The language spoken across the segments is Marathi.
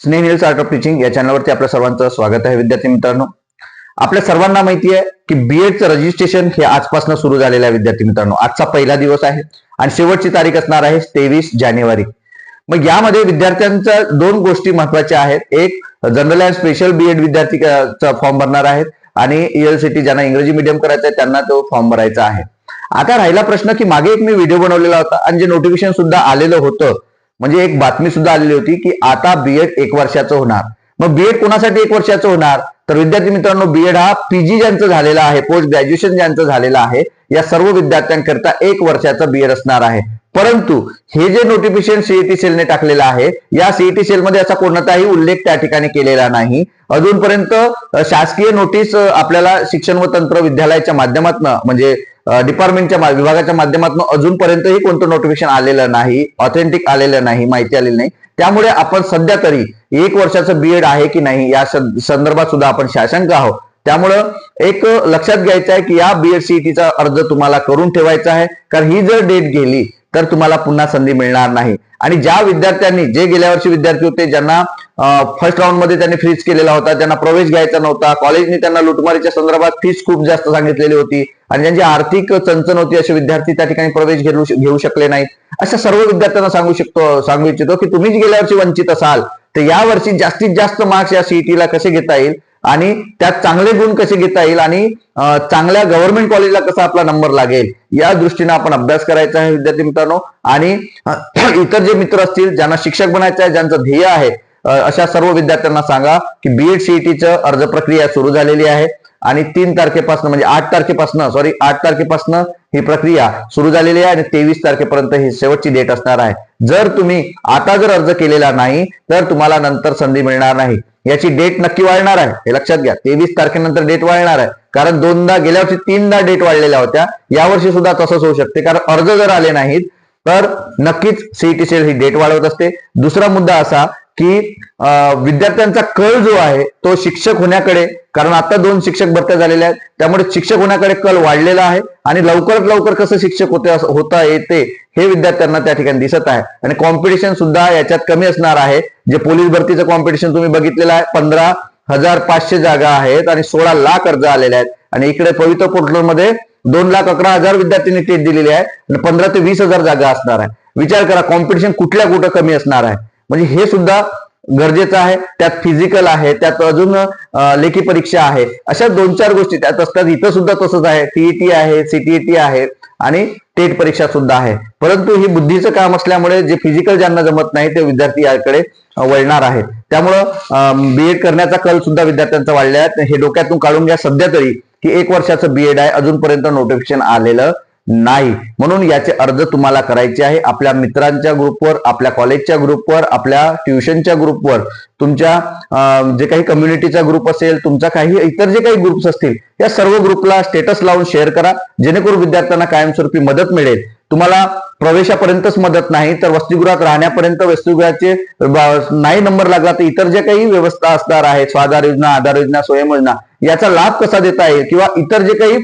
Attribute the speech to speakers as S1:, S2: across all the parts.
S1: स्नेह नील्स आर्ट ऑफ टीचिंग या चॅनलवरती आपल्या सर्वांचं स्वागत आहे. विद्यार्थी मित्रांनो, आपल्या सर्वांना माहिती आहे की बीएडचं रजिस्ट्रेशन हे आजपासून सुरू झालेलं आहे. विद्यार्थी मित्रांनो, आजचा पहिला दिवस आहे आणि शेवटची तारीख असणार आहे 23 जानेवारी. मग यामध्ये विद्यार्थ्यांच्या दोन गोष्टी महत्वाच्या आहेत. एक, जनरल अँड स्पेशल बीएड विद्यार्थीचा फॉर्म भरणार आहेत आणि ELCT ज्यांना इंग्रजी मीडियम करायचं आहे त्यांना तो फॉर्म भरायचा आहे. आता राहिला प्रश्न की मागे एक मी व्हिडिओ बनवलेला होता आणि जे नोटिफिकेशन सुद्धा आलेलं होतं, म्हणजे एक बातमी सुद्धा आलेली होती की आता बीएड 1 वर्षाचं होणार. मग बीएड कोणासाठी 1 वर्षाचं होणार? तर विद्यार्थी मित्रांनो, बीएड हा पीजी ज्यांचं झालेला आहे, पोस्ट ग्रॅज्युएशन ज्यांचं झालेलं आहे, या सर्व विद्यार्थ्यांकरता 1 वर्षाचं बीएड असणार आहे. परंतु हे जे नोटिफिकेशन सीईटी सेलने टाकलेलं आहे, या सीईटी सेलमध्ये असा कोणताही उल्लेख त्या ठिकाणी केलेला नाही. अजूनपर्यंत शासकीय नोटीस आपल्याला शिक्षण व तंत्र विद्यालयाच्या माध्यमातून, म्हणजे डिपार्टमेंटच्या विभागाच्या माध्यमातून अजूनपर्यंतही कोणतं नोटिफिकेशन आलेलं नाही, ऑथेंटिक आलेलं नाही, माहिती आलेली नाही. त्यामुळे आपण सध्या तरी 1 वर्षाचं बीएड आहे की नाही या संदर्भात सुद्धा आपण साशंक आहोत. त्यामुळं एक लक्षात घ्यायचं आहे की या बीएड सीईटीचा अर्ज तुम्हाला करून ठेवायचा आहे, कारण ही जर डेट गेली तर तुम्हाला पुन्हा संधी मिळणार नाही. आणि ज्या विद्यार्थ्यांनी, जे गेल्या वर्षी विद्यार्थी होते ज्यांना फर्स्ट राऊंड मध्ये त्यांनी फ्रीज केलेला होता, ज्यांना प्रवेश घ्यायचा नव्हता, कॉलेजने त्यांना लुटमारीच्या संदर्भात फीस खूप जास्त सांगितलेली होती आणि ज्यांची आर्थिक चणचण होती, असे विद्यार्थी त्या ठिकाणी प्रवेश घेऊ शकले नाहीत. अशा सर्व विद्यार्थ्यांना सांगू इच्छितो की तुम्ही गेल्या वर्षी वंचित असाल तर या वर्षी जास्तीत जास्त मार्क्स या सीईटीला कसे घेता येईल आणि त्यात चांगले गुण कसे घेता येईल आणि चांगल्या गव्हर्नमेंट कॉलेजला कसा आपला नंबर लागेल या दृष्टीने आपण अभ्यास करायचा आहे. विद्यार्थी मित्रांनो, आणि इतर जे मित्र असतील ज्यांना शिक्षक बनायचं आहे, ज्यांचं ध्येय आहे, अशा सर्व विद्यार्थ्यांना सांगा की बीएड सीईटीचं अर्ज प्रक्रिया सुरू झालेली आहे आणि 3 तारखेपासून, म्हणजे 8 तारखेपासून ही प्रक्रिया सुरू झालेली आहे आणि 23 तारखेपर्यंत ही शेवटची डेट असणार आहे. जर तुम्ही आता अर्ज केलेला नाही तर तुम्हाला नंतर संधी मिळणार नाही. याची डेट नक्की वाढणार आहे, हे लक्षात घ्या. 23 तारखेनंतर डेट वाढणार आहे, कारण गेल्या वर्षी 3दा डेट वाढलेल्या होत्या. यावर्षी सुद्धा तसंच होऊ शकते, कारण अर्ज जर आले नाहीत तर नक्कीच सीईटी सेल ही डेट वाढवत असते. दुसरा मुद्दा असा की विद्यार्थ्यांचा कल जो आहे तो शिक्षक होण्याकडे, कारण आता 2 शिक्षक भरत्या झालेल्या आहेत, त्यामुळे शिक्षक होण्याकडे कल वाढलेला आहे आणि लवकरात लवकर कसं शिक्षक होता येते हे विद्यार्थ्यांना त्या ठिकाणी दिसत आहे. आणि कॉम्पिटिशन सुद्धा याच्यात कमी असणार आहे. जे पोलीस भरतीचं कॉम्पिटिशन तुम्ही बघितलेलं आहे, 15,500 जागा आहेत आणि 16 लाख अर्ज आलेले आहेत. आणि इकडे पवित्र पोर्टलमध्ये 2,11,000 विद्यार्थ्यांनी टेट दिलेली आहे आणि 15 ते 20,000 जागा असणार आहे. विचार करा, कॉम्पिटिशन कुठं कमी असणार आहे. म्हणजे हे सुद्धा गरजेचं आहे. त्यात फिजिकल आहे, त्यात अजून लेखी परीक्षा आहे, अशा 2-4 गोष्टी त्यात असतात. इथं सुद्धा तसंच आहे. टीईटी आहे, सीटीईटी आहे आणि टेट परीक्षा सुद्धा आहे. परंतु ही बुद्धीचं काम असल्यामुळे जे फिजिकल ज्यांना जमत नाही ते विद्यार्थी याकडे वळणार आहेत. त्यामुळं बीएड करण्याचा कल सुद्धा विद्यार्थ्यांचा वाढला आहे. हे डोक्यातून काढून घ्या सध्या तरी की 1 वर्षाचं बीएड आहे, अजूनपर्यंत नोटिफिकेशन आलेलं नाही. म्हणून याचे अर्ज तुम्हाला करायचे आहे. आपल्या मित्रांच्या ग्रुपवर, आपल्या कॉलेजच्या ग्रुपवर, आपल्या ट्युशनच्या ग्रुपवर, तुमच्या जे काही कम्युनिटीचा ग्रुप असेल, तुमचा काही इतर जे काही ग्रुप्स असतील, या सर्व ग्रुपला स्टेटस लावून शेअर करा, जेणेकरून विद्यार्थ्यांना कायमस्वरूपी मदत मिळेल. तुम्हाला प्रवेशापर्यंतच मदत नाही तर वसतिगृहात राहण्यापर्यंत, वसतिगृहाचे नाही नंबर लागला तर इतर जे काही व्यवस्था असणार आहे, स्वाधार योजना, आधार योजना, स्वयं योजना, याचा लाभ कसा देता येईल, किंवा इतर जे काही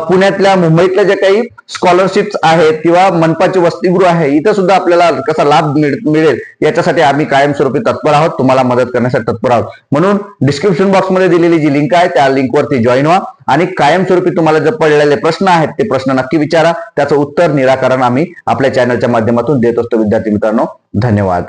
S1: पुण्यातल्या, मुंबईतल्या जे काही स्कॉलरशिप्स आहेत किंवा मनपाचे वसतिगृह आहे, इथं सुद्धा आपल्याला कसा लाभ मिळेल याच्यासाठी आम्ही कायमस्वरूपी तत्पर आहोत, तुम्हाला मदत करण्यासाठी तत्पर आहोत. म्हणून डिस्क्रिप्शन बॉक्समध्ये दिलेली जी लिंक आहे त्या लिंकवरती जॉईन व्हा आणि कायमस्वरूपी तुम्हाला जे पडलेले प्रश्न आहेत ते प्रश्न नक्की विचारा. त्याचं उत्तर, निराकरण आम्ही आपल्या चॅनलच्या माध्यमातून देत असतो. विद्यार्थी मित्रांनो, धन्यवाद.